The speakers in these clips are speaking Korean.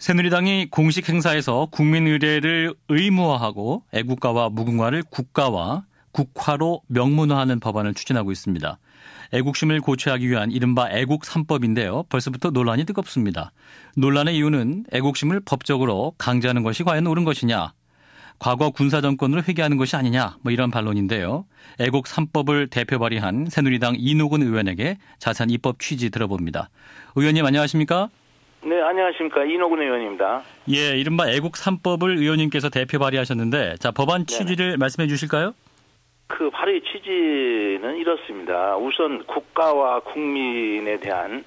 새누리당이 공식 행사에서 국민 의례를 의무화하고 애국가와 무궁화를 국가와 국화로 명문화하는 법안을 추진하고 있습니다. 애국심을 고취하기 위한 이른바 애국 3법인데요. 벌써부터 논란이 뜨겁습니다. 논란의 이유는 애국심을 법적으로 강제하는 것이 과연 옳은 것이냐, 과거 군사정권으로 회귀하는 것이 아니냐, 이런 반론인데요. 애국 3법을 대표 발의한 새누리당 이노근 의원에게 자세한 입법 취지 들어봅니다. 의원님 안녕하십니까? 네, 안녕하십니까. 이노근 의원입니다. 예, 이른바 애국 3법을 의원님께서 대표 발의하셨는데, 자, 법안 취지를 말씀해 주실까요? 그 발의 취지는 이렇습니다. 우선 국가와 국민에 대한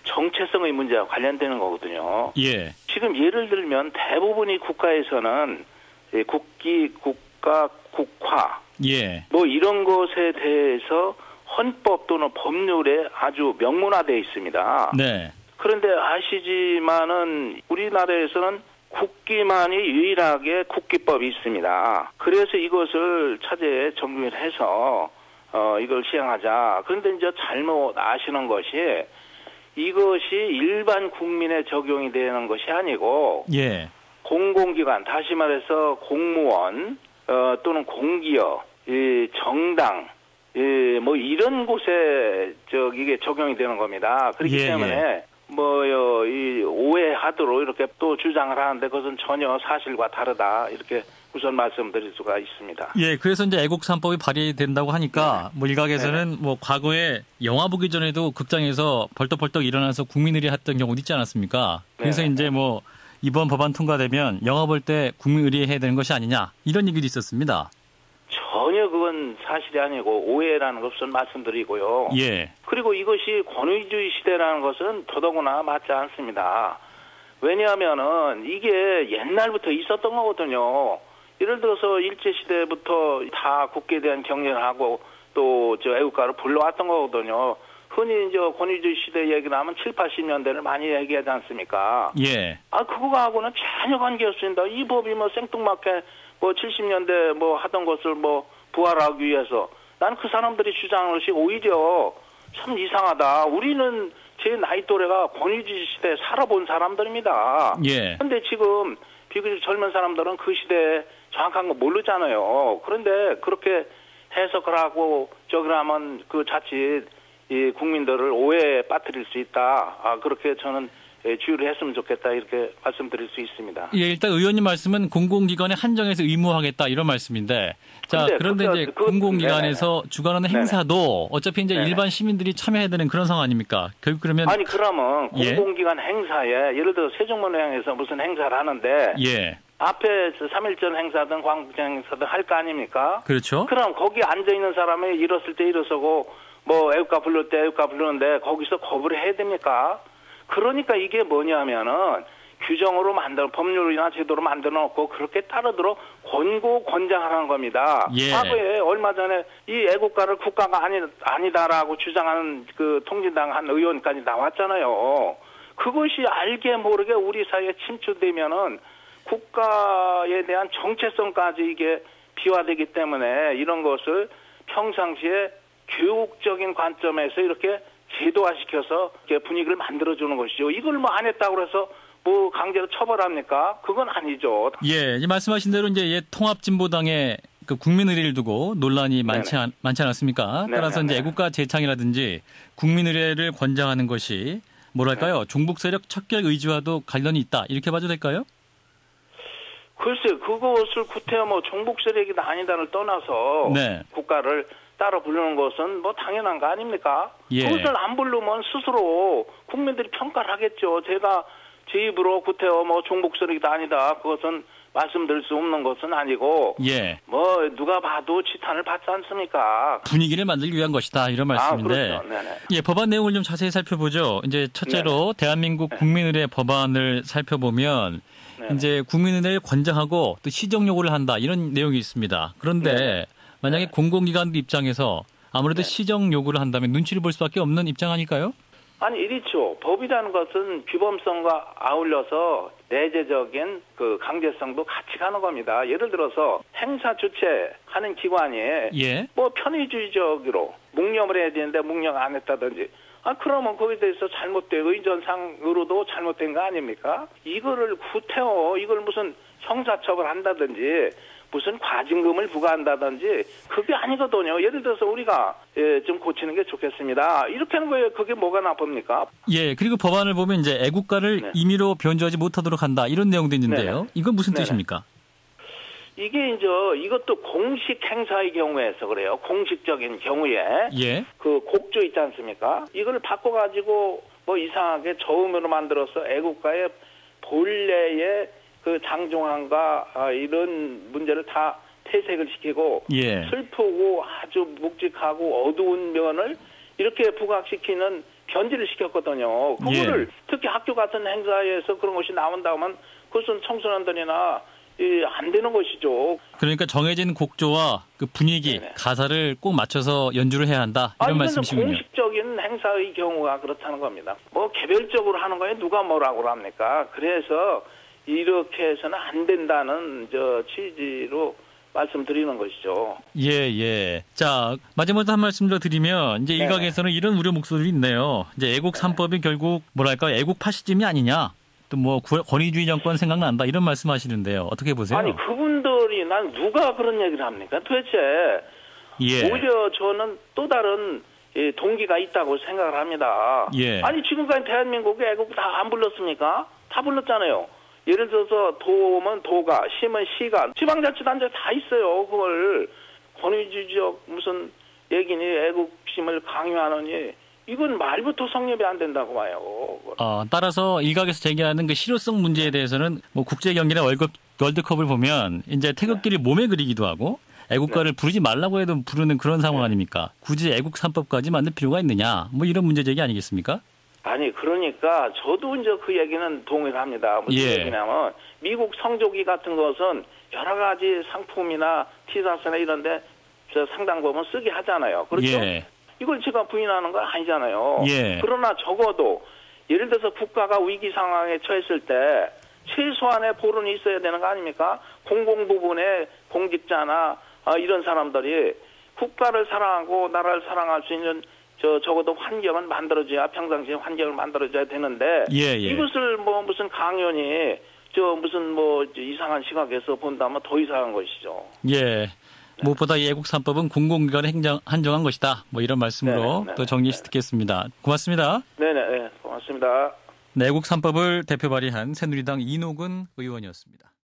정체성의 문제와 관련되는 거거든요. 예. 지금 예를 들면 대부분의 국가에서는 국기, 국가, 국화, 예. 이런 것에 대해서 헌법 또는 법률에 아주 명문화되어 있습니다. 네. 그런데 아시지만은 우리나라에서는 국기만이 유일하게 국기법이 있습니다. 그래서 이것을 차제에 정립을 해서 이걸 시행하자. 그런데 이제 잘못 아시는 것이 이것이 일반 국민에 적용이 되는 것이 아니고 예. 공공기관, 다시 말해서 공무원 또는 공기업, 정당 이런 곳에 이게 적용이 되는 겁니다. 그렇기 때문에 이 오해하도록 이렇게 또 주장을 하는데 그것은 전혀 사실과 다르다 이렇게 우선 말씀드릴 수가 있습니다. 예, 그래서 이제 애국 3법이 발의된다고 하니까 일각에서는 과거에 영화 보기 전에도 극장에서 벌떡벌떡 일어나서 국민의례 했던 경우도 있지 않았습니까? 그래서 이제 이번 법안 통과되면 영화 볼 때 국민의례 해야 되는 것이 아니냐 이런 얘기도 있었습니다. 전혀 그건 사실이 아니고 오해라는 것을 말씀드리고요. 예. 그리고 이것이 권위주의 시대라는 것은 더더구나 맞지 않습니다. 왜냐하면은 이게 옛날부터 있었던 거거든요. 예를 들어서 일제시대부터 다 국기에 대한 경례를 하고 또 애국가를 불러왔던 거거든요. 흔히 이제 권위주의 시대 얘기 나오면 7, 80년대를 많이 얘기하지 않습니까? 예. 그거하고는 전혀 관계없습니다. 이 법이 생뚱맞게 70년대 하던 것을 부활하기 위해서 난 그 사람들이 주장하는 것이 오히려 참 이상하다. 우리는 제 나이 또래가 권위주의 시대에 살아본 사람들입니다. 예. 그런데 지금 비교적 젊은 사람들은 그 시대에 정확한 거 모르잖아요. 그런데 그렇게 해석을 하고 그러면 그 자칫 이 국민들을 오해에 빠뜨릴 수 있다. 그렇게 저는 주의를 했으면 좋겠다 이렇게 말씀드릴 수 있습니다. 예, 일단 의원님 말씀은 공공기관에 한정해서 의무화하겠다 이런 말씀인데, 자 그런데 이제 공공기관에서 주관하는 행사도 어차피 이제 일반 시민들이 참여해야 되는 그런 상황 아닙니까? 결국 그러면 그러면 공공기관 행사에 예를 들어 세종문화회에서 무슨 행사를 하는데 앞에 3.1절 행사든 광복절 행사든 할 거 아닙니까? 그렇죠. 그럼 거기 앉아 있는 사람이 일었을 때 일어서고 애국가 부를 때 애국가 부르는데 거기서 거부를 해야 됩니까? 그러니까 이게 뭐냐면은 규정으로 법률이나 제도로 만들어 놓고 그렇게 따르도록 권장하라는 겁니다. 과거에 얼마 전에 이 애국가를 국가가 아니다라고 주장하는 그 통진당 한 의원까지 나왔잖아요. 그것이 알게 모르게 우리 사회에 침투되면은 국가에 대한 정체성까지 이게 비화되기 때문에 이런 것을 평상시에 교육적인 관점에서 이렇게 제도화시켜서 분위기를 만들어주는 것이죠. 이걸 안 했다고 해서 강제로 처벌합니까? 그건 아니죠. 예, 말씀하신 대로 이제 통합진보당의 그 국민의례를 두고 논란이 많지 않았습니까? 따라서 이제 애국가 재창이라든지 국민의례를 권장하는 것이 종북 세력 척결 의지와도 관련이 있다 이렇게 봐도 될까요? 글쎄, 그것을 구태여 종북 세력이다 아니다를 떠나서 국가를 따로 부르는 것은 당연한 거 아닙니까? 그것을 안 부르면 스스로 국민들이 평가를 하겠죠. 제가 제 입으로 구태여 종북 세력이다 아니다. 그것은 말씀드릴 수 없는 것은 아니고 누가 봐도 지탄을 받지 않습니까? 분위기를 만들기 위한 것이다 이런 말씀인데 그렇죠. 법안 내용을 좀 자세히 살펴보죠. 이제 첫째로 대한민국 국민의례 법안을 살펴보면 이제 국민의례를 권장하고 또 시정 요구를 한다 이런 내용이 있습니다. 그런데 만약에 공공기관들 입장에서 아무래도 시정 요구를 한다면 눈치를 볼 수밖에 없는 입장 아닐까요? 이렇죠. 법이라는 것은 규범성과 아울러서 내재적인 그 강제성도 같이 가는 겁니다. 예를 들어서 행사 주최하는 기관이 편의주의적으로 묵념을 해야 되는데 묵념 안 했다든지 그러면 거기에 대해서 잘못된 의전상으로도 잘못된 거 아닙니까? 이거를 구태여 이걸 무슨 형사처벌 한다든지 무슨 과징금을 부과한다든지 그게 아니거든요. 예를 들어서 우리가 좀 고치는 게 좋겠습니다. 이렇게 하는 거예요. 그게 뭐가 나쁩니까? 예, 그리고 법안을 보면 이제 애국가를 네. 임의로 변조하지 못하도록 한다 이런 내용도 있는데요. 네네. 이건 무슨 네네. 뜻입니까? 이게 이제 이것도 공식 행사의 경우에서 그래요. 공식적인 경우에 예. 그 곡조 있지 않습니까? 이걸 바꿔가지고 뭐 이상하게 저음으로 만들어서 애국가의 본래의 그 장종함과 이런 문제를 다 퇴색을 시키고 예. 슬프고 아주 묵직하고 어두운 면을 이렇게 부각시키는 변질을 시켰거든요. 그거를 특히 학교 같은 행사에서 그런 것이 나온다면 그것은 청소년들이나 안 되는 것이죠. 그러니까 정해진 곡조와 그 분위기, 네네. 가사를 꼭 맞춰서 연주를 해야 한다 이런 말씀이시군요. 공식적인 행사의 경우가 그렇다는 겁니다. 뭐 개별적으로 하는 거에 누가 뭐라고 합니까? 그래서 이렇게 해서는 안 된다는 취지로 말씀드리는 것이죠. 예, 예. 자, 마지막으로 한 말씀 더 드리면 이제 일각에서는 이런 우려 목소리도 있네요. 이제 애국 3법이 결국 뭐랄까 애국 파시즘이 아니냐. 또 뭐 권위주의 정권 생각난다 이런 말씀하시는데요. 어떻게 보세요? 아니 그분들이 난 누가 그런 얘기를 합니까? 도대체 예. 오히려 저는 또 다른 동기가 있다고 생각을 합니다. 예. 아니 지금까지 대한민국에 애국 다 안 불렀습니까? 다 불렀잖아요. 예를 들어서 도면 도가, 시면 시가, 지방자치단체 다 있어요. 그걸 권위주의적 무슨 얘기니 애국심을 강요하느니 이건 말부터 성립이 안 된다고 봐요. 따라서 일각에서 제기하는 그 실효성 문제에 대해서는 뭐 국제 경기나 월드컵을 보면 이제 태극기를 몸에 그리기도 하고 애국가를 부르지 말라고 해도 부르는 그런 상황 아닙니까? 굳이 애국 3법까지 만들 필요가 있느냐? 뭐 이런 문제 제기 아니겠습니까? 아니 그러니까 저도 이제 그 얘기는 동의를 합니다. 무슨 얘기냐면 미국 성조기 같은 것은 여러 가지 상품이나 티셔츠나 이런데 상당 부분 쓰게 하잖아요. 그렇죠? 예. 이걸 제가 부인하는 건 아니잖아요. 예. 그러나 적어도 예를 들어서 국가가 위기 상황에 처했을 때 최소한의 보론이 있어야 되는 거 아닙니까? 공공 부분에 공직자나 이런 사람들이 국가를 사랑하고 나라를 사랑할 수 있는 적어도 환경을 만들어줘야 평상시에 환경을 만들어줘야 되는데 이것을 뭐 무슨 강연이 무슨 뭐 이상한 시각에서 본다면 더 이상한 것이죠. 예. 무엇보다 이 애국 3법은 공공기관에 한정한 것이다. 뭐 이런 말씀으로 네네, 또 정리 듣겠습니다. 고맙습니다. 네네, 고맙습니다. 네, 애국 3법을 대표 발의한 새누리당 이노근 의원이었습니다.